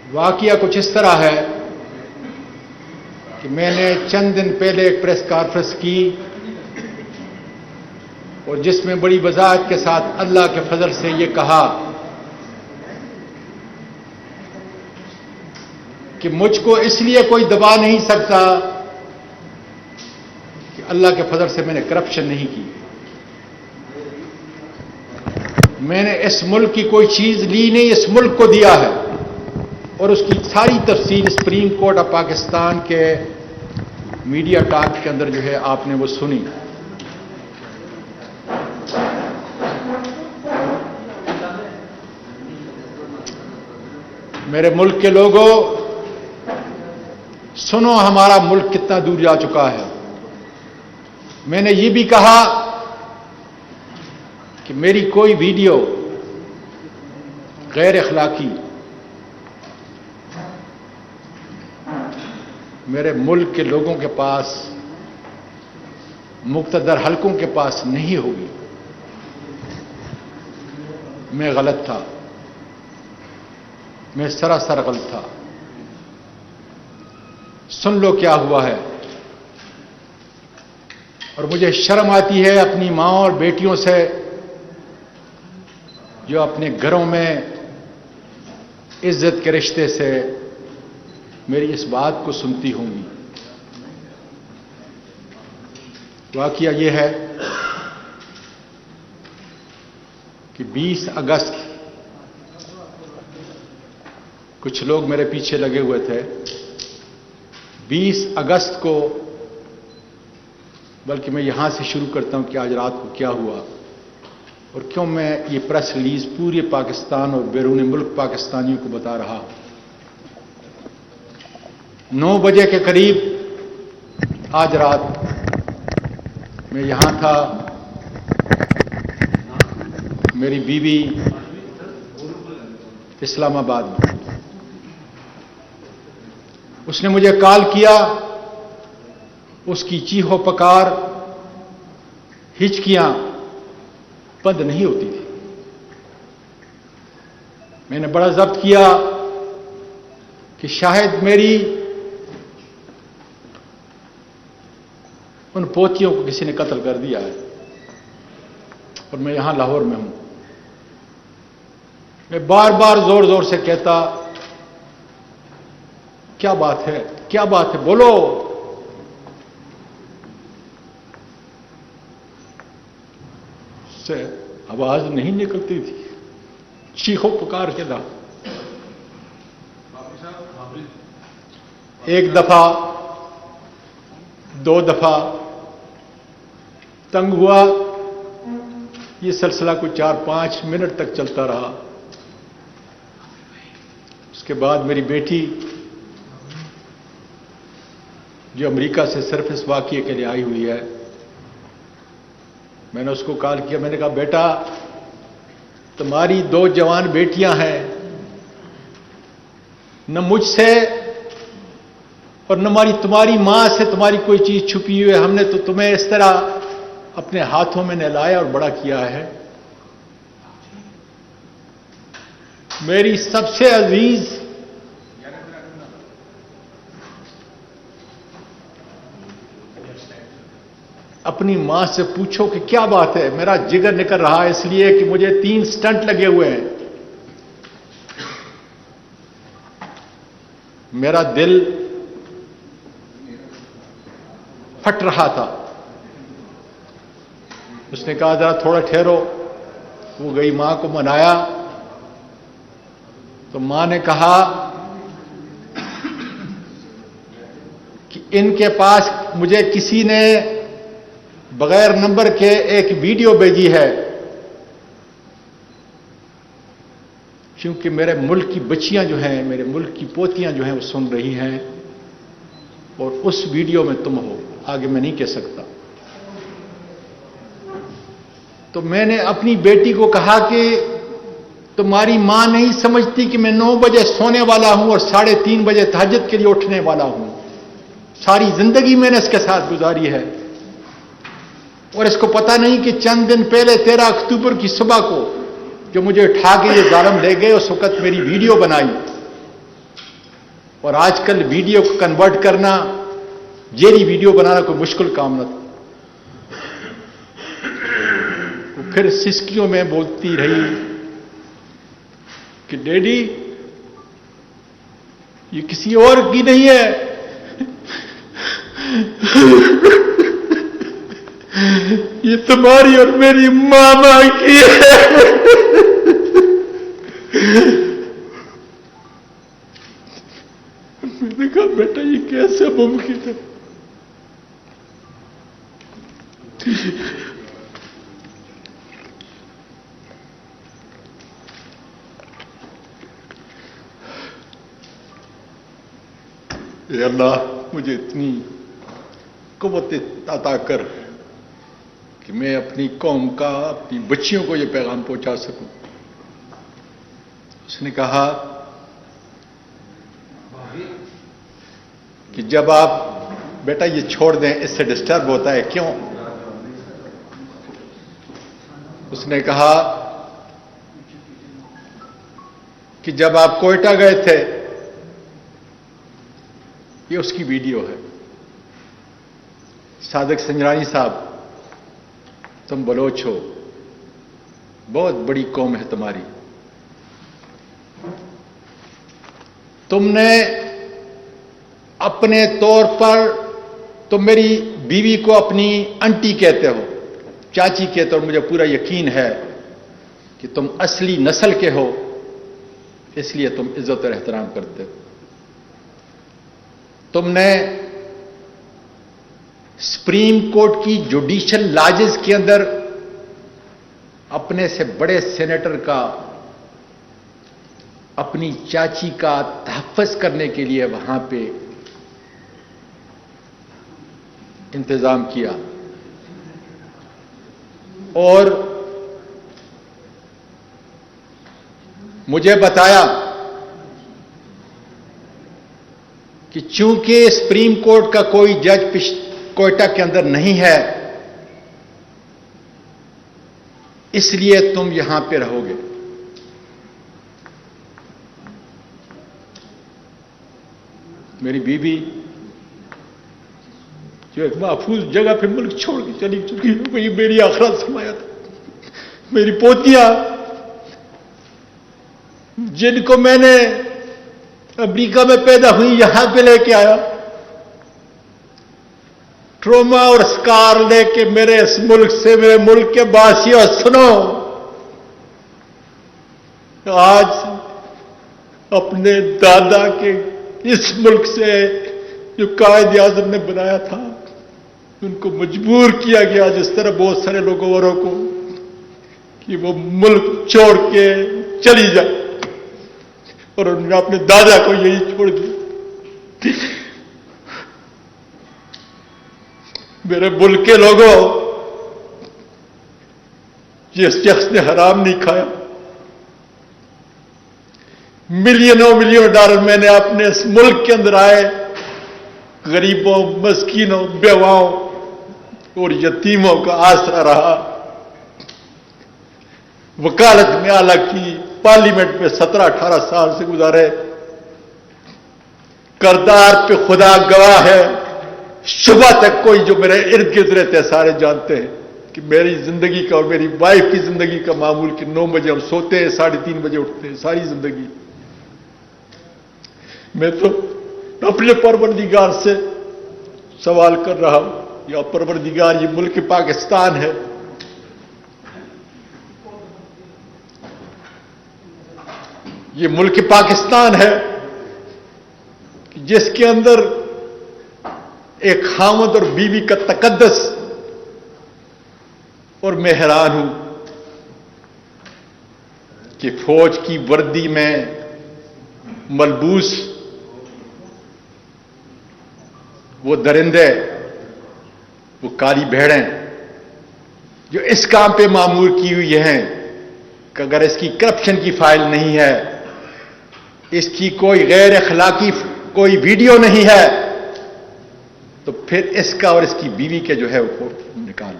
वाकया कुछ इस तरह है कि मैंने चंद दिन पहले एक प्रेस कॉन्फ्रेंस की और जिसमें बड़ी वजाहत के साथ अल्लाह के फजल से ये कहा कि मुझको इसलिए कोई दबा नहीं सकता कि अल्लाह के फजल से मैंने करप्शन नहीं की। मैंने इस मुल्क की कोई चीज ली नहीं, इस मुल्क को दिया है और उसकी सारी तफसील सुप्रीम कोर्ट ऑफ पाकिस्तान के मीडिया टॉक के अंदर जो है आपने वो सुनी। मेरे मुल्क के लोगों, सुनो हमारा मुल्क कितना दूर जा चुका है। मैंने ये भी कहा कि मेरी कोई वीडियो गैर अखलाकी मेरे मुल्क के लोगों के पास, मुक़्तदर हलकों के पास नहीं होगी। मैं गलत था, मैं सरासर गलत था। सुन लो क्या हुआ है। और मुझे शर्म आती है अपनी माँ और बेटियों से जो अपने घरों में इज्जत के रिश्ते से मेरी इस बात को सुनती होंगी। वाकया यह है कि 20 अगस्त कुछ लोग मेरे पीछे लगे हुए थे। 20 अगस्त को, बल्कि मैं यहां से शुरू करता हूं कि आज रात को क्या हुआ और क्यों मैं ये प्रेस रिलीज पूरे पाकिस्तान और बैरून मुल्क पाकिस्तानियों को बता रहा हूं। 9 बजे के करीब आज रात मैं यहां था। मेरी बीवी इस्लामाबाद में। उसने मुझे कॉल किया। उसकी चीहो पकार, हिचकियां बंद नहीं होती थी। मैंने बड़ा जब्त किया कि शायद मेरी उन पोतियों को किसी ने कत्ल कर दिया है और मैं यहां लाहौर में हूं। मैं बार बार जोर जोर से कहता, क्या बात है, क्या बात है, बोलो। से आवाज नहीं निकलती थी, चीखो पुकार के दा। एक दफा, 2 दफा तंग हुआ। ये सिलसिला कुछ 4-5 मिनट तक चलता रहा। उसके बाद मेरी बेटी जो अमेरिका से सिर्फ इस वाकये के लिए आई हुई है, मैंने उसको कॉल किया। मैंने कहा, बेटा तुम्हारी 2 जवान बेटियां हैं, न मुझसे और न तुम्हारी मां से तुम्हारी कोई चीज छुपी हुई है। हमने तो तुम्हें इस तरह अपने हाथों में नहलाया और बड़ा किया है। मेरी सबसे अजीज अपनी मां से पूछो कि क्या बात है। मेरा जिगर निकल रहा है इसलिए कि मुझे 3 स्टंट लगे हुए हैं। मेरा दिल फट रहा था। उसने कहा, जरा थोड़ा ठहरो। वो गई, मां को मनाया तो मां ने कहा कि इनके पास मुझे किसी ने बगैर नंबर के एक वीडियो भेजी है, क्योंकि मेरे मुल्क की बच्चियां जो हैं, मेरे मुल्क की पोतियां जो हैं, वो सुन रही हैं और उस वीडियो में तुम हो। आगे मैं नहीं कह सकता। तो मैंने अपनी बेटी को कहा कि तुम्हारी मां नहीं समझती कि मैं 9 बजे सोने वाला हूं और 3:30 बजे तहज्जुद के लिए उठने वाला हूं। सारी जिंदगी मैंने इसके साथ गुजारी है और इसको पता नहीं कि चंद दिन पहले 13 अक्टूबर की सुबह को जो मुझे उठा के ये जालिम ले गए, उस वक्त मेरी वीडियो बनाई और आजकल वीडियो को कन्वर्ट करना, जेरी वीडियो बनाना कोई मुश्किल काम न था। वो फिर सिसकियों में बोलती रही कि डैडी ये किसी और की नहीं है, ये तुम्हारी और मेरी मामा की है। मैंने कहा बेटा ये कैसे मुमकिन है? ये अल्लाह मुझे इतनी क़ुव्वत अता कर कि मैं अपनी कौम का, अपनी बच्चियों को ये पैगाम पहुंचा सकूं। उसने कहा कि जब आप बेटा ये छोड़ दें, इससे डिस्टर्ब होता है। क्यों? उसने कहा कि जब आप कोयटा गए थे, ये उसकी वीडियो है, सादिक संजरानी साहब तुम बलोच हो, बहुत बड़ी कौम है तुम्हारी, तुमने अपने तौर पर तुम मेरी बीवी को अपनी आंटी कहते हो, चाची कहते हो, और मुझे पूरा यकीन है कि तुम असली नस्ल के हो, इसलिए तुम इज्जत और एहतराम करते हो। तुमने सुप्रीम कोर्ट की जुडिशियल लॉजेस के अंदर अपने से बड़े सेनेटर का, अपनी चाची का तहफ़्फ़ुज़ करने के लिए वहां पे इंतजाम किया, और मुझे बताया कि चूंकि सुप्रीम कोर्ट का कोई जज कोयटा के अंदर नहीं है, इसलिए तुम यहां पे रहोगे। मेरी बीवी जो एक महफूज जगह पे मुल्क छोड़ के चली चुकी है, वही मेरी आखिरत समाया था। मेरी पोतियां जिनको मैंने अमेरिका में पैदा हुई यहां पे लेके आया, ट्रोमा और स्कार लेके मेरे इस मुल्क से, मेरे मुल्क के वासियों सुनो, आज अपने दादा के इस मुल्क से जो कायद आज़म ने बनाया था, उनको मजबूर किया गया, जिस तरह बहुत सारे लोगों औरों को, कि वो मुल्क छोड़ के चली जाए, और उन्होंने अपने दादा को यही छोड़ दिया। मेरे मुल्क के लोगों, जिस शख्स ने हराम नहीं खाया, मिलियनों मिलियन डॉलर मैंने अपने इस मुल्क के अंदर आए गरीबों, मस्कीनों, बेवाओं और यतीमों का आसरा रहा, वकालत में आला की, पार्लियामेंट में 17-18 साल से गुजारे, करदार पे खुदा गवाह है, सुबह तक कोई जो मेरे इर्द गिर्द रहते हैं सारे जानते हैं कि मेरी जिंदगी का और मेरी वाइफ की जिंदगी का मामूल कि 9 बजे हम सोते हैं, 3:30 बजे उठते हैं, सारी जिंदगी। मैं तो अपने परवरदिगार से सवाल कर रहा हूं, या परवरदिगार ये मुल्क पाकिस्तान है, ये मुल्क पाकिस्तान है जिसके अंदर एक खामद और बीवी का तकद्दस, और मैं हैरान हूं कि फौज की वर्दी में मलबूस वो दरिंदे, वो काली भेड़ें जो इस काम पे मामूर की हुई हैं कि अगर इसकी करप्शन की फाइल नहीं है, इसकी कोई गैर अखलाकी कोई वीडियो नहीं है, तो फिर इसका और इसकी बीवी के जो है वो निकाल